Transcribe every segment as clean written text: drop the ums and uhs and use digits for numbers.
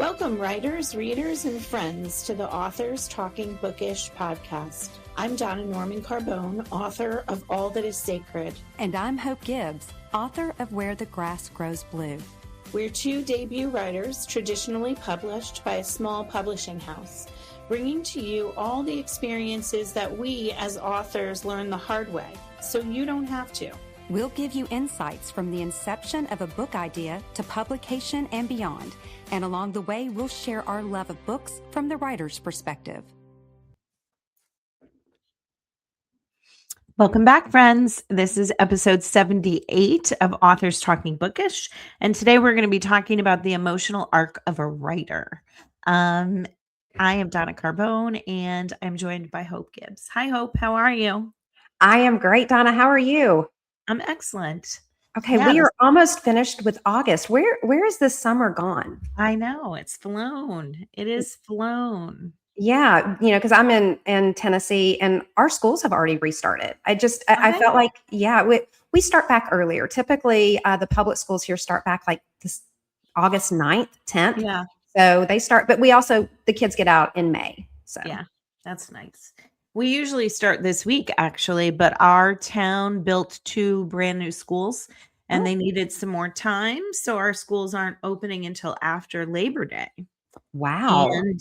Welcome, writers, readers, and friends to the Authors Talking Bookish podcast. I'm Donna Norman Carbone, author of All That Is Sacred. And I'm Hope Gibbs, author of Where the Grass Grows Blue. We're two debut writers traditionally published by a small publishing house, bringing to you all the experiences that we as authors learn the hard way, so you don't have to. We'll give you insights from the inception of a book idea to publication and beyond. And along the way, we'll share our love of books from the writer's perspective. Welcome back, friends. This is episode 78 of Authors Talking Bookish. And today we're going to be talking about the emotional arc of a writer. I am Donna Carbone, and I'm joined by Hope Gibbs. Hi, Hope. How are you? I am great, Donna. How are you? I'm excellent. Okay, we are almost finished with August. Where is this summer gone? I know. It's flown. It is flown. Yeah, because I'm in Tennessee and our schools have already restarted. I felt like, we start back earlier. Typically, the public schools here start back like this August 9th, 10th. Yeah. So they start, but the kids get out in May. So yeah, that's nice. We usually start this week, actually, but our town built 2 brand new schools and they needed some more time. So our schools aren't opening until after Labor Day. Wow. And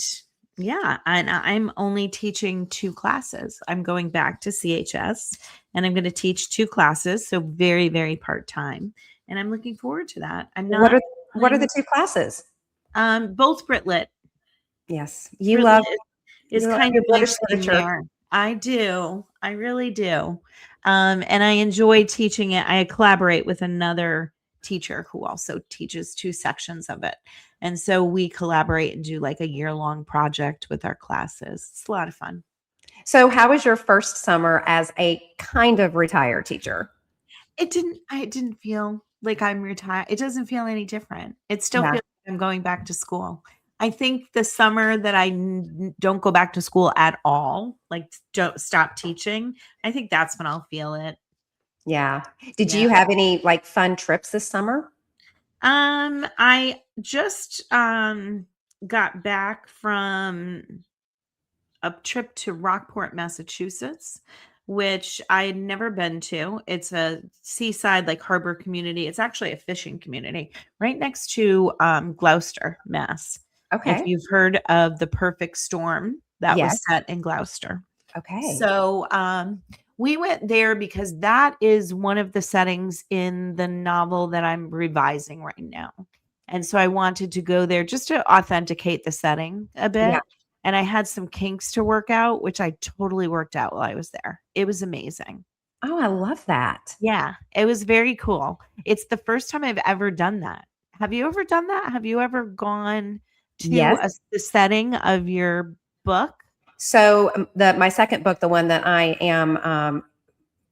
yeah, and I'm only teaching 2 classes. I'm going back to CHS and I'm going to teach 2 classes. So very, very part-time. And I'm looking forward to that. I'm not. What are the 2 classes? Both Brit Lit. Yes. You love kind of British literature. I do. I really do. And I enjoy teaching it. I collaborate with another teacher who also teaches 2 sections of it. And so we collaborate and do like a year-long project with our classes. It's a lot of fun. So how was your first summer as a kind of retired teacher? I didn't feel like I'm retired. It doesn't feel any different. It still feels like I'm going back to school. I think the summer that I don't go back to school at all, like don't stop teaching, I think that's when I'll feel it. Yeah. Did you have any like fun trips this summer? I just got back from a trip to Rockport, Massachusetts, which I had never been to. It's a seaside like harbor community. It's actually a fishing community right next to Gloucester, Mass. Okay. If you've heard of The Perfect Storm, that was set in Gloucester. Okay. So we went there because that is one of the settings in the novel that I'm revising right now. And so I wanted to go there just to authenticate the setting a bit. Yeah. And I had some kinks to work out, which I totally worked out while I was there. It was amazing. Oh, I love that. Yeah, it was very cool. It's the first time I've ever done that. Have you ever done that? Have you ever gone to the setting of your book? So my second book, the one that I am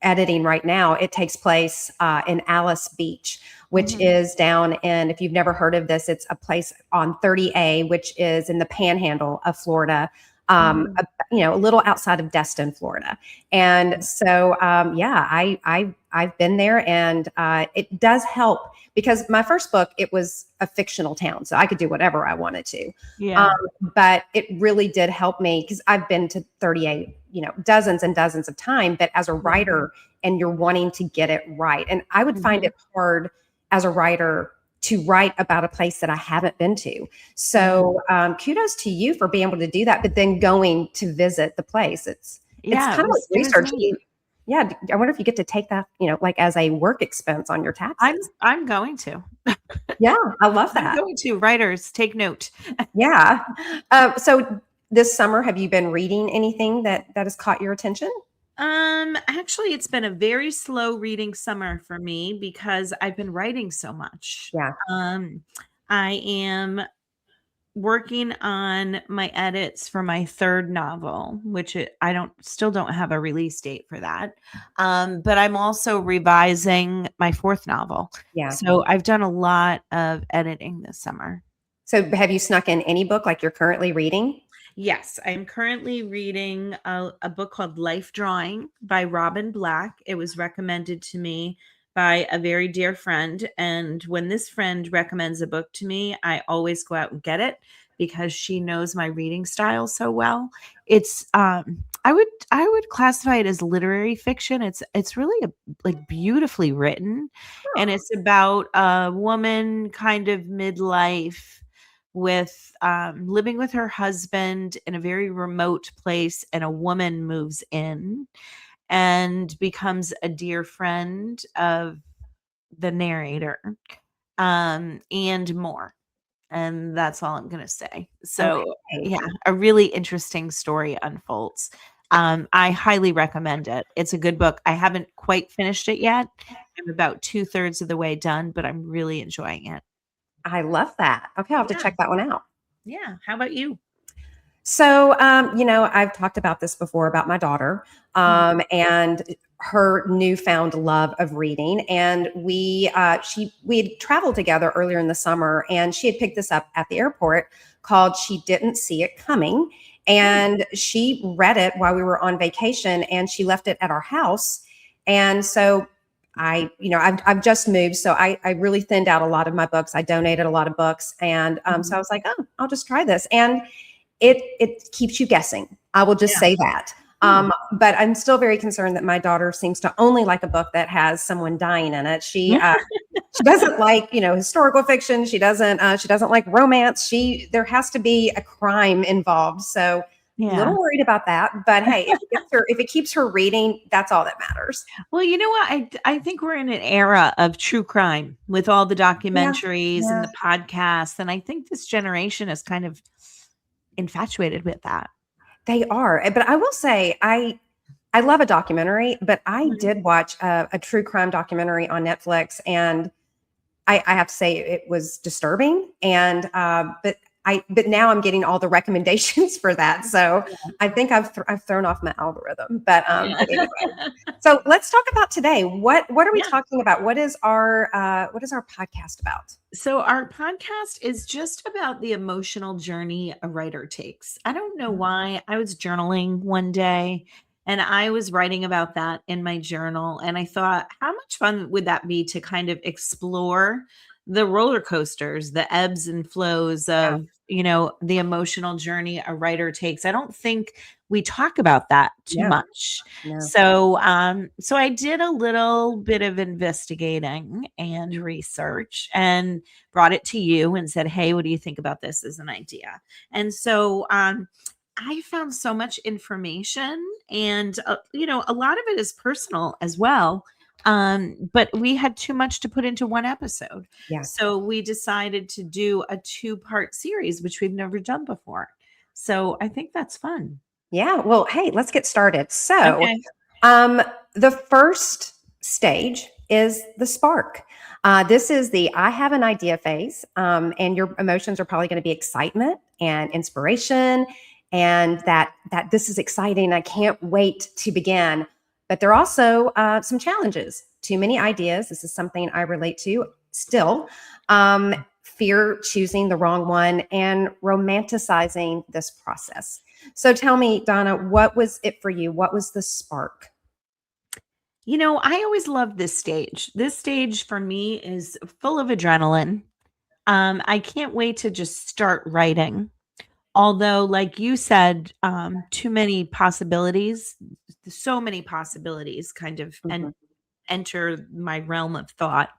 editing right now, it takes place in Alice Beach, which is down in, if you've never heard of this, it's a place on 30A, which is in the panhandle of Florida, a little outside of Destin, Florida. And so, I've been there, and it does help because my first book, it was a fictional town, so I could do whatever I wanted to. Yeah. But it really did help me because I've been to 38, dozens and dozens of times, but as a writer and you're wanting to get it right. And I would find it hard as a writer to write about a place that I haven't been to. So kudos to you for being able to do that, but then going to visit the place. It's kind of like research. Yeah. I wonder if you get to take that, like as a work expense on your taxes. I'm going to. Yeah. I love that. I'm going to. Writers, take note. Yeah. So this summer, have you been reading anything that has caught your attention? Actually, it's been a very slow reading summer for me because I've been writing so much. Yeah. I am working on my edits for my 3rd novel, which I still don't have a release date for that. But I'm also revising my 4th novel. Yeah. So I've done a lot of editing this summer. So have you snuck in any book like you're currently reading? Yes, I'm currently reading a book called Life Drawing by Robin Black. It was recommended to me by a very dear friend. And when this friend recommends a book to me, I always go out and get it because she knows my reading style so well. It's I would classify it as literary fiction. It's really like beautifully written, and it's about a woman kind of midlife with living with her husband in a very remote place, and a woman moves in and becomes a dear friend of the narrator, and more. And that's all I'm gonna say. So, Okay. yeah, a really interesting story unfolds. I highly recommend it. It's a good book. I haven't quite finished it yet. I'm about 2/3 of the way done, but I'm really enjoying it. I love that. Okay, I'll have to Yeah. check that one out. Yeah. How about you? So, I've talked about this before about my daughter, Mhm. and her newfound love of reading. And we had traveled together earlier in the summer, and she had picked this up at the airport called "She Didn't See It Coming," Hmm. and she read it while we were on vacation, and she left it at our house. And so I've just moved, so I really thinned out a lot of my books. I donated a lot of books, and so I Mhm. was like, oh, I'll just try this. And it keeps you guessing. I will just Yeah. say that. Hmm. But I'm still very concerned that my daughter seems to only like a book that has someone dying in it. She doesn't like historical fiction. She doesn't like romance. There has to be a crime involved. So a Yeah. little worried about that. But hey, if it keeps her reading, that's all that matters. Well, you know what? I think we're in an era of true crime with all the Yeah, documentaries and yeah, the podcasts, and I think this generation is kind of infatuated with that. they are. But I will say, I love a documentary, but I Mhm. did watch a true crime documentary on Netflix, and I have to say it was disturbing. And but now I'm getting all the recommendations for that, so I think I've thrown off my algorithm. But Yeah. anyway, so let's talk about today. What are we Yeah. talking about? What is our podcast about? So our podcast is just about the emotional journey a writer takes. I don't know why. I was journaling one day and I was writing about that in my journal, and I thought, how much fun would that be to kind of explore the roller coasters, the ebbs and flows Yeah, of, the emotional journey a writer takes. I don't think we talk about that too no, much. no. So I did a little bit of investigating and research and brought it to you and said, "Hey, what do you think about this as an idea?" And so I found so much information, and a lot of it is personal as well. But we had too much to put into one episode. Yeah. So we decided to do a two-part series, which we've never done before. So I think that's fun. Yeah. Well, hey, let's get started. So, Okay. um, the first stage is the spark. This is the I have an idea phase, and your emotions are probably going to be excitement and inspiration, and that this is exciting. I can't wait to begin. But there are also some challenges. Too many ideas. This is something I relate to still. Fear choosing the wrong one and romanticizing this process. So tell me, Donna, what was it for you? What was the spark? I always loved this stage. This stage for me is full of adrenaline. I can't wait to just start writing. Although, like you said, too many possibilities, so many possibilities kind of Mhm. enter my realm of thought.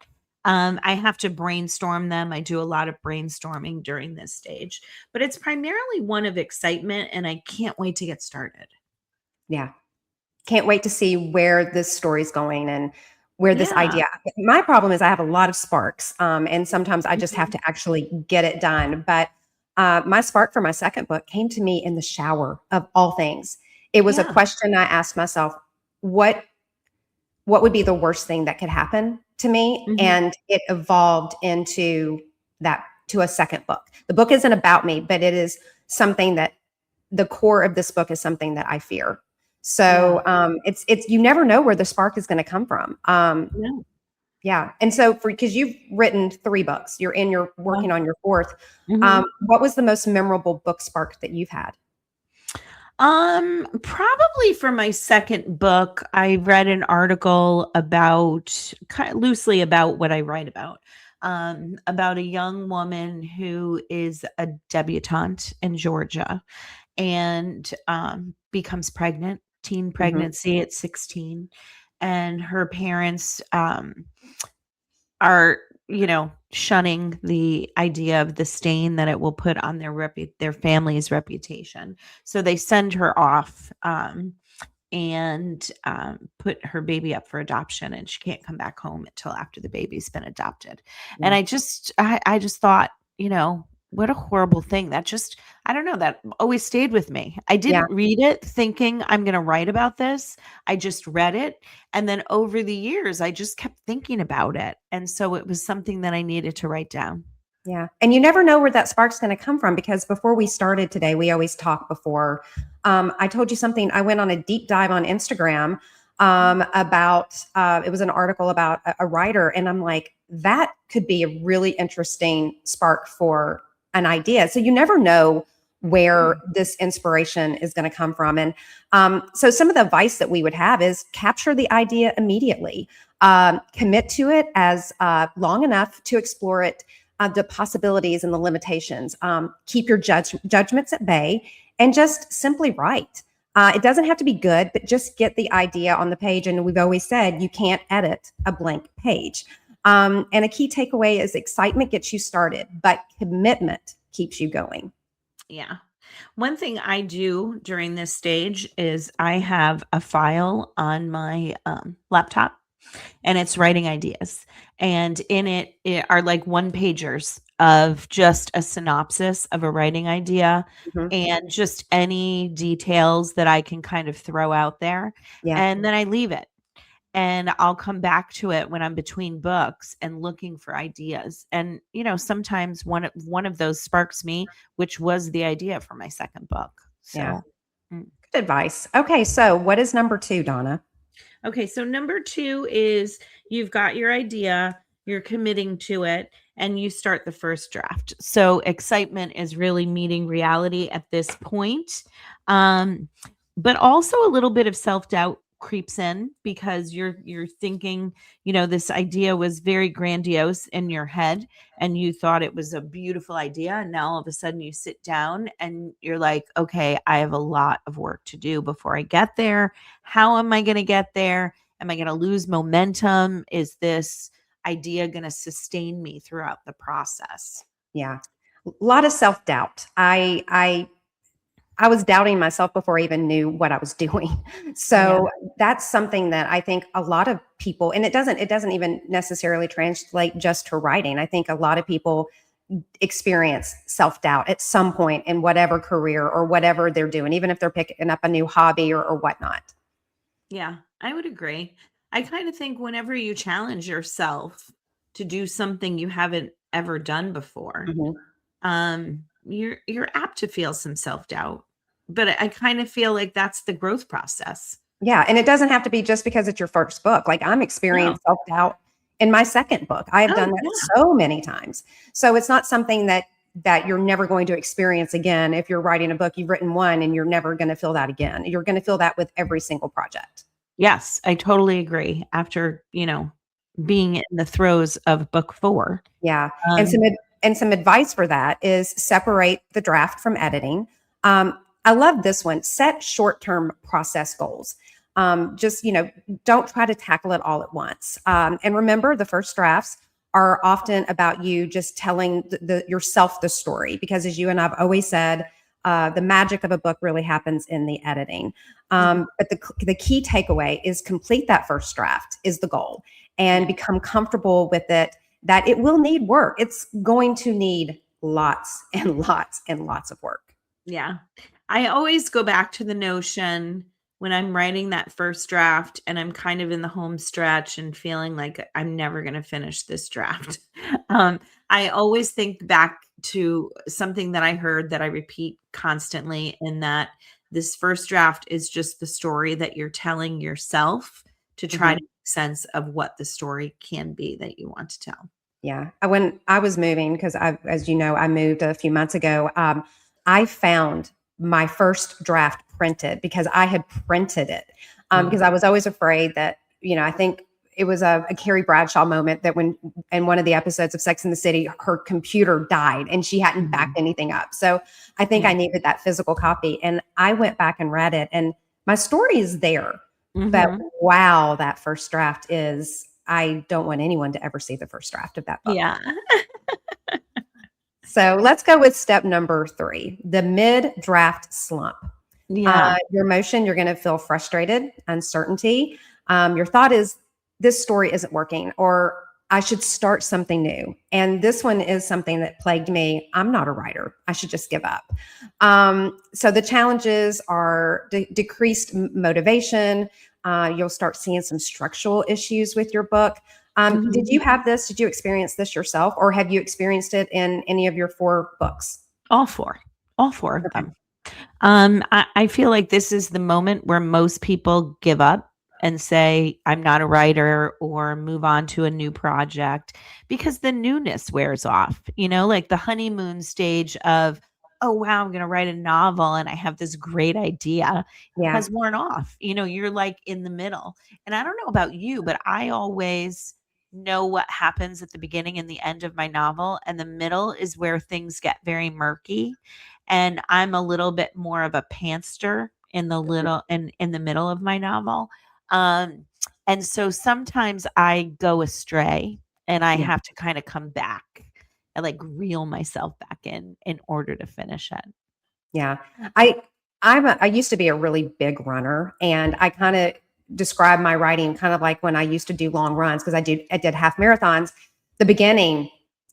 I have to brainstorm them. I do a lot of brainstorming during this stage, but it's primarily one of excitement, and I can't wait to get started. Yeah. Can't wait to see where this story's going and where this Yeah. idea. My problem is I have a lot of sparks, and sometimes I just have Mhm. to actually get it done. But my spark for my second book came to me in the shower of all things. It was a Yeah. question I asked myself: what what would be the worst thing that could happen to me? Mhm. And it evolved into that to a second book. The book isn't about me, but it is something that the core of this book is something that I fear. Yeah. So it's you never know where the spark is going to come from. Yeah. Yeah, and so because you've written 3 books, you're working on your fourth. Mhm. What was the most memorable book spark that you've had? Probably for my second book, I read an article about kind of loosely about what I write about a young woman who is a debutante in Georgia and becomes pregnant, teen Mhm. pregnancy at 16. And her parents are, shunning the idea of the stain that it will put on their family's reputation. So they send her off and put her baby up for adoption, and she can't come back home until after the baby's been adopted. And Yeah. I just thought, what a horrible thing. That just, I don't know, that always stayed with me. I Yeah. didn't read it thinking I'm going to write about this. I just read it. And then over the years, I just kept thinking about it. And so it was something that I needed to write down. Yeah. And you never know where that spark's going to come from, because before we started today, we always talk before. I told you something. I went on a deep dive on Instagram about, it was an article about a writer. And I'm like, that could be a really interesting spark for an idea. So you never know where this inspiration is going to come from. And so some of the advice that we would have is capture the idea immediately, commit to it as long enough to explore it, the possibilities and the limitations. Keep your judgments at bay and just simply write. It doesn't have to be good, but just get the idea on the page. And we've always said you can't edit a blank page. And a key takeaway is excitement gets you started, but commitment keeps you going. Yeah. One thing I do during this stage is I have a file on my laptop, and it's writing ideas. And in it are like one pagers of just a synopsis of a writing idea Mhm. and just any details that I can kind of throw out there. Yeah. And then I leave it. And I'll come back to it when I'm between books and looking for ideas. And sometimes one of those sparks me, which was the idea for my second book. Yeah. So, mm. Good advice. Okay. So what is number 2, Donna? Okay, so number 2 is you've got your idea, you're committing to it, and you start the first draft. So excitement is really meeting reality at this point. Um, but also a little bit of self-doubt creeps in because you're thinking, this idea was very grandiose in your head and you thought it was a beautiful idea, and now all of a sudden you sit down and you're like, okay, I have a lot of work to do before I get there. How am I going to get there? Am I going to lose momentum? Is this idea going to sustain me throughout the process? Yeah. A lot of self-doubt. I was doubting myself before I even knew what I was doing. So that's something that I think a lot of people, and it doesn't even necessarily translate just to writing. I think a lot of people experience self-doubt at some point in whatever career or whatever they're doing, even if they're picking up a new hobby or whatnot. Yeah, I would agree. I kind of think whenever you challenge yourself to do something you haven't ever done before, Mhm. you're apt to feel some self-doubt. But I kind of feel like that's the growth process. Yeah. And it doesn't have to be just because it's your first book. Like I'm No. experiencing self-doubt in my second book. I have Oh, done that yeah. so many times. So it's not something that you're never going to experience again. If you're writing a book, you've written one and you're never going to feel that again. You're going to feel that with every single project. Yes, I totally agree. After, being in the throes of book 4. Yeah. And Um, some advice for that is separate the draft from editing. I love this one. Set short-term process goals. Just, don't try to tackle it all at once. And remember, the first drafts are often about you just telling yourself the story, because as you and I've always said, the magic of a book really happens in the editing. But the key takeaway is complete that first draft is the goal, and become comfortable with it, that it will need work. It's going to need lots and lots and lots of work. yeah. I always go back to the notion when I'm writing that first draft and I'm kind of in the home stretch and feeling like I'm never going to finish this draft. I always think back to something that I heard that I repeat constantly, in that this first draft is just the story that you're telling yourself to try to Mhm. make sense of what the story can be that you want to tell. Yeah. When I was moving, because as you know, I moved a few months ago, I found my first draft printed because I had printed it. Because I was always afraid that, I think it was a Carrie Bradshaw moment that when in one of the episodes of Sex and the City, her computer died and she hadn't backed anything up. So I think I needed that physical copy. And I went back and read it, and my story is there. But wow, that first draft I don't want anyone to ever see the first draft of that book. Yeah. So let's go with step number 3, the mid-draft slump. Yeah. Your emotion, you're going to feel frustrated, uncertainty. Your thought is, this story isn't working, or I should start something new. And this one is something that plagued me. I'm not a writer. I should just give up. So the challenges are decreased motivation. You'll start seeing some structural issues with your book. Did you have this? Did you experience this yourself, or have you experienced it in any of your 4 books? All four of them. I feel like this is the moment where most people give up and say, I'm not a writer, or move on to a new project, because the newness wears off, like the honeymoon stage of, oh, wow, I'm going to write a novel and I have this great idea has worn off. You're like in the middle. And I don't know about you, but I always know what happens at the beginning and the end of my novel. And the middle is where things get very murky. And I'm a little bit more of a pantser in the middle of my novel. And so sometimes I go astray and I have to kind of come back and like reel myself back in order to finish it. Yeah. I used to be a really big runner, and I kind of describe my writing kind of like when I used to do long runs, because I did half marathons. The beginning,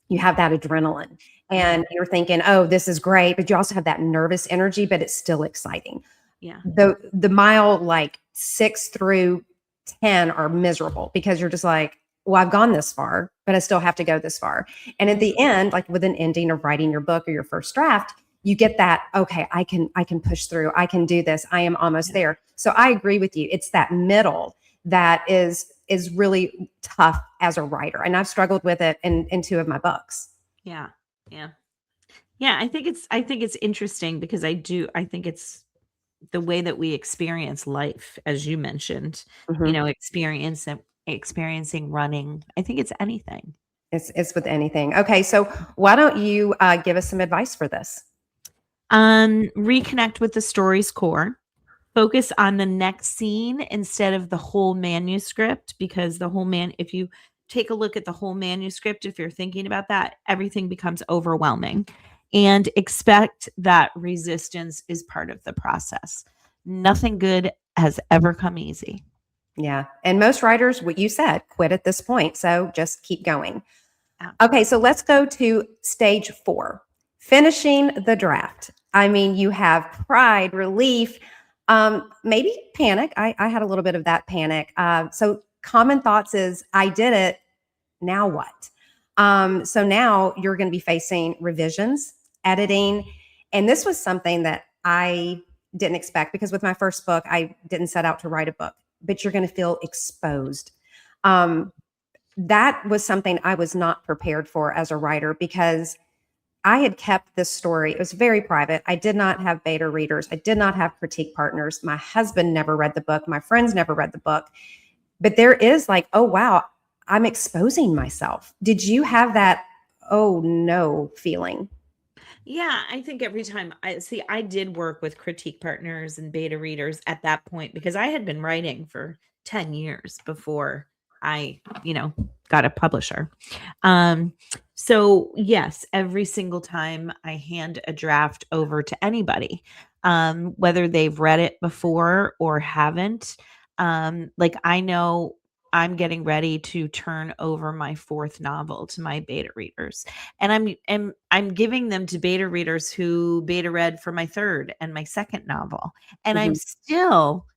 you have that adrenaline and you're thinking, oh, this is great. But you also have that nervous energy, but it's still exciting. Yeah. The mile like 6 through 10 are miserable because you're just like, well, I've gone this far, but I still have to go this far. And at the end, like with an ending of writing your book or your first draft, you get that, okay, I can push through. I can do this. I am almost there. So I agree with you. It's that middle that is really tough as a writer. And I've struggled with it in 2 of my books. Yeah. Yeah. Yeah. I think it's interesting because I think it's the way that we experience life, as you mentioned, experiencing running. I think it's anything. It's with anything. Okay. So why don't you give us some advice for this? Reconnect with the story's core. Focus on the next scene instead of the whole manuscript, because if you take a look at the whole manuscript, if you're thinking about that, everything becomes overwhelming. And expect that resistance is part of the process. Nothing good has ever come easy. Yeah. And most writers, what you said, quit at this point. So just keep going. Okay. So let's go to stage 4, finishing the draft. I mean, you have pride, relief, maybe panic. I had a little bit of that panic. So common thoughts is, I did it. Now what? So now you're going to be facing revisions, editing. And this was something that I didn't expect, because with my first book, I didn't set out to write a book, but you're going to feel exposed. That was something I was not prepared for as a writer, because I had kept this story. It was very private. I did not have beta readers. I did not have critique partners. My husband never read the book. My friends never read the book. But there is like, oh, wow, I'm exposing myself. Did you have that, oh no, feeling? Yeah, I think every time I did work with critique partners and beta readers at that point, because I had been writing for 10 years before I, got a publisher. So yes, every single time I hand a draft over to anybody, whether they've read it before or haven't, like I know I'm getting ready to turn over my 4th novel to my beta readers, and I'm giving them to beta readers who beta read for my 3rd and my 2nd novel, and I'm still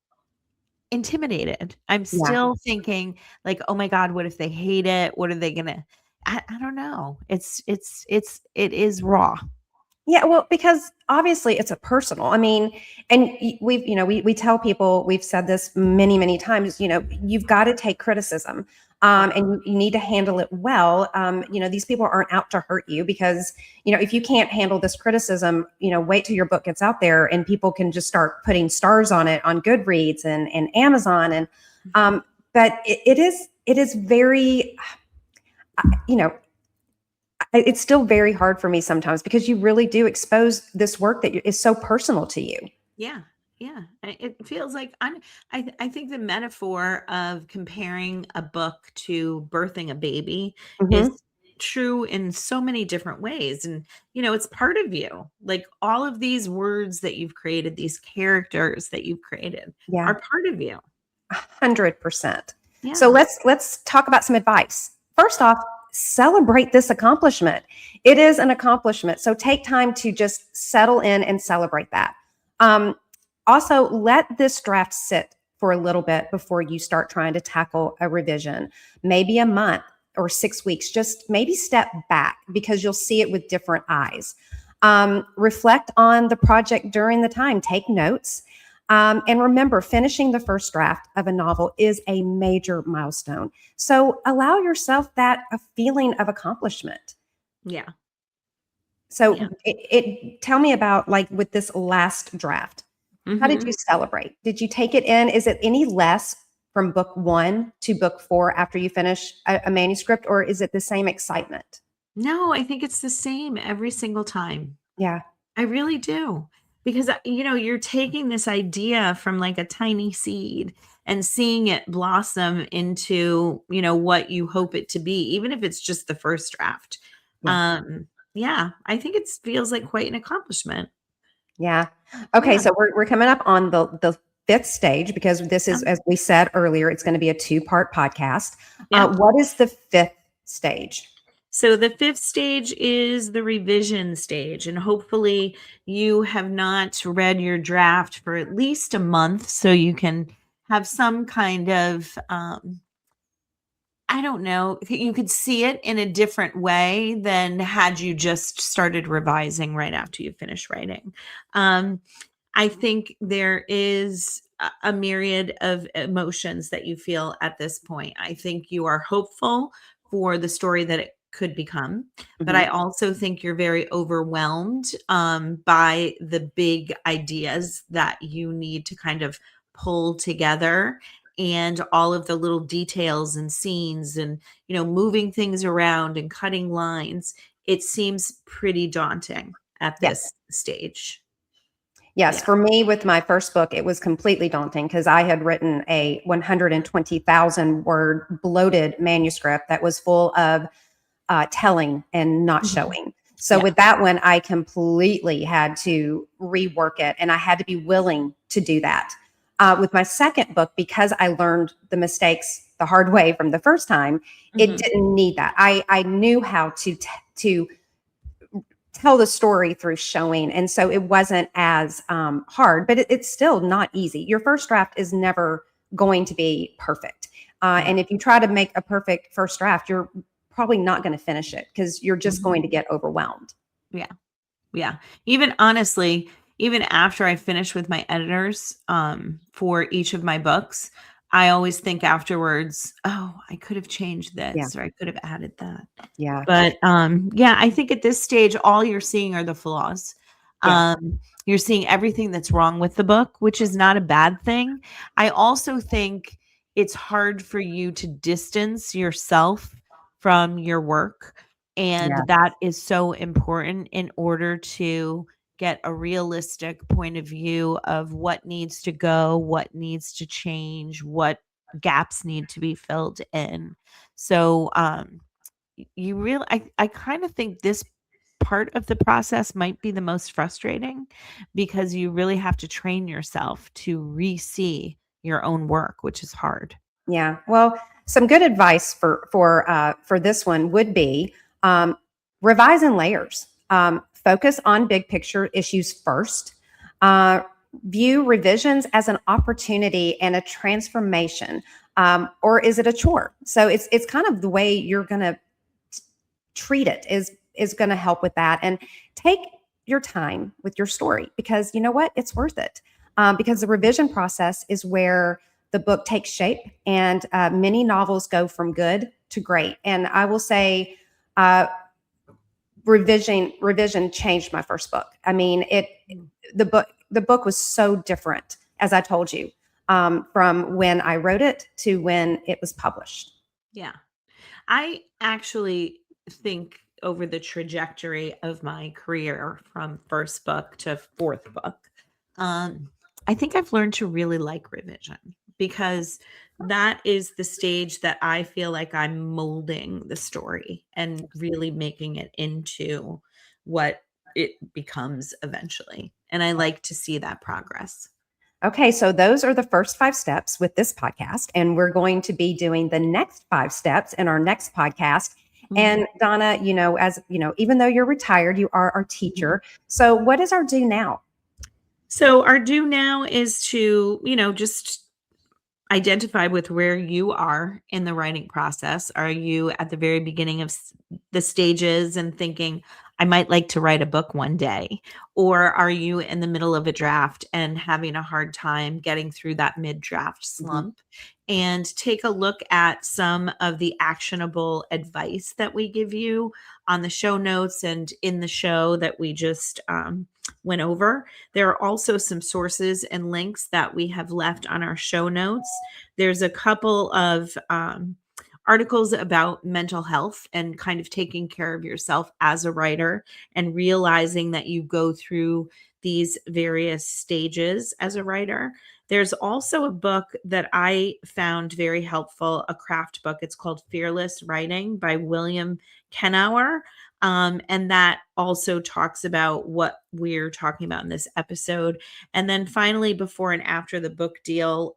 intimidated. I'm still thinking like, oh my God, what if they hate it? What are they gonna? I don't know. It is raw. Yeah, well, because obviously it's a personal. I mean, and we tell people, we've said this many, many times, you've got to take criticism, and you need to handle it well. These people aren't out to hurt you because, if you can't handle this criticism, wait till your book gets out there and people can just start putting stars on it on Goodreads and Amazon. And, but it is very, it's still very hard for me sometimes because you really do expose this work that is so personal to you. Yeah. Yeah. It feels like I think the metaphor of comparing a book to birthing a baby is true in so many different ways. And, it's part of you. Like all of these words that you've created, these characters that you've created Yeah. are part of you. 100%. Yeah. So let's talk about some advice. First off, celebrate this accomplishment. It is an accomplishment. So take time to just settle in and celebrate that. Also, let this draft sit for a little bit before you start trying to tackle a revision, maybe a month or 6 weeks. Just maybe step back because you'll see it with different eyes. Reflect on the project during the time. Take notes. And remember, finishing the first draft of a novel is a major milestone. So allow yourself a feeling of accomplishment. Yeah. So tell me about, like, with this last draft, how did you celebrate? Did you take it in? Is it any less from book 1 to book 4 after you finish a manuscript, or is it the same excitement? No, I think it's the same every single time. Yeah. I really do. Because, you're taking this idea from like a tiny seed and seeing it blossom into, what you hope it to be, even if it's just the first draft. I think it feels like quite an accomplishment. Yeah. Okay. Yeah. So we're coming up on the 5th stage because this is, as we said earlier, it's going to be a 2-part podcast. What is the 5th stage? So the 5th stage is the revision stage, and hopefully you have not read your draft for at least a month so you can have some kind of, I don't know, you could see it in a different way than had you just started revising right after you finish writing. I think there is a myriad of emotions that you feel at this point. I think you are hopeful for the story that it could become, but I also think you're very overwhelmed by the big ideas that you need to kind of pull together, and all of the little details and scenes and, moving things around and cutting lines. It seems pretty daunting at this stage. Yes, for me, with my first book, it was completely daunting because I had written a 120,000 word bloated manuscript that was full of telling and not showing. So with that one, I completely had to rework it, and I had to be willing to do that. With my second book, because I learned the mistakes the hard way from the first time, it didn't need that. I knew how to tell the story through showing. And so it wasn't as hard, but it's still not easy. Your first draft is never going to be perfect. And if you try to make a perfect first draft, you're probably not going to finish it because you're just going to get overwhelmed. Yeah. Yeah. Even honestly, even after I finish with my editors for each of my books, I always think afterwards, oh, I could have changed this or I could have added that. Yeah. But I think at this stage, all you're seeing are the flaws. You're seeing everything that's wrong with the book, which is not a bad thing. I also think it's hard for you to distance yourself from your work. And that is so important in order to get a realistic point of view of what needs to go, what needs to change, what gaps need to be filled in. So I kind of think this part of the process might be the most frustrating because you really have to train yourself to re-see your own work, which is hard. Yeah. Well, some good advice for this one would be revise in layers. Focus on big picture issues first. View revisions as an opportunity and a transformation, or is it a chore? So it's kind of the way you're going to treat it is going to help with that. And take your time with your story, because you know what? It's worth it. Because the revision process is where the book takes shape, and many novels go from good to great. And I will say, revision changed my first book. I mean, the book was so different, as I told you, from when I wrote it to when it was published. Yeah. I actually think over the trajectory of my career from first book to fourth book, I think I've learned to really like revision, because that is the stage that I feel like I'm molding the story and really making it into what it becomes eventually. And I like to see that progress. Okay, so those are the first 5 steps with this podcast, and we're going to be doing the next 5 steps in our next podcast. And Donna, as you know, even though you're retired, you are our teacher. So what is our do now? So our do now is to, just identify with where you are in the writing process. Are you at the very beginning of the stages and thinking, I might like to write a book one day? Or are you in the middle of a draft and having a hard time getting through that mid-draft slump? And take a look at some of the actionable advice that we give you on the show notes and in the show that we just went over. There are also some sources and links that we have left on our show notes. There's a couple of articles about mental health and kind of taking care of yourself as a writer and realizing that you go through these various stages as a writer. There's also a book that I found very helpful, a craft book. It's called Fearless Writing by William Kenower. And that also talks about what we're talking about in this episode. And then finally, before and after the book deal,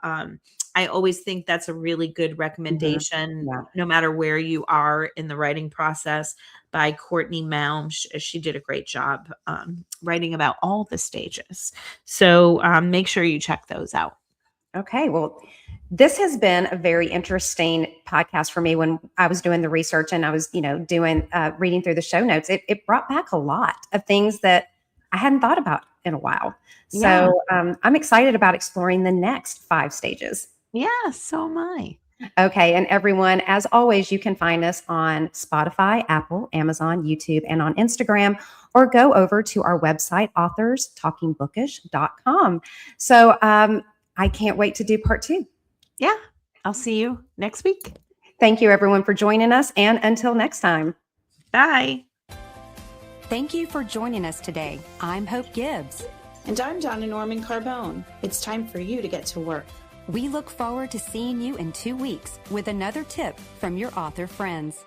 I always think that's a really good recommendation, no matter where you are in the writing process, by Courtney Maum. She did a great job writing about all the stages. So make sure you check those out. Okay, well, this has been a very interesting podcast for me. When I was doing the research and I was, doing reading through the show notes, it brought back a lot of things that I hadn't thought about in a while. So I'm excited about exploring the next 5 stages. Yeah, so am I. Okay, and everyone, as always, you can find us on Spotify, Apple, Amazon, YouTube, and on Instagram, or go over to our website, authorstalkingbookish.com. So I can't wait to do part 2. Yeah, I'll see you next week. Thank you, everyone, for joining us. And until next time. Bye. Thank you for joining us today. I'm Hope Gibbs. And I'm Donna Norman Carbone. It's time for you to get to work. We look forward to seeing you in 2 weeks with another tip from your author friends.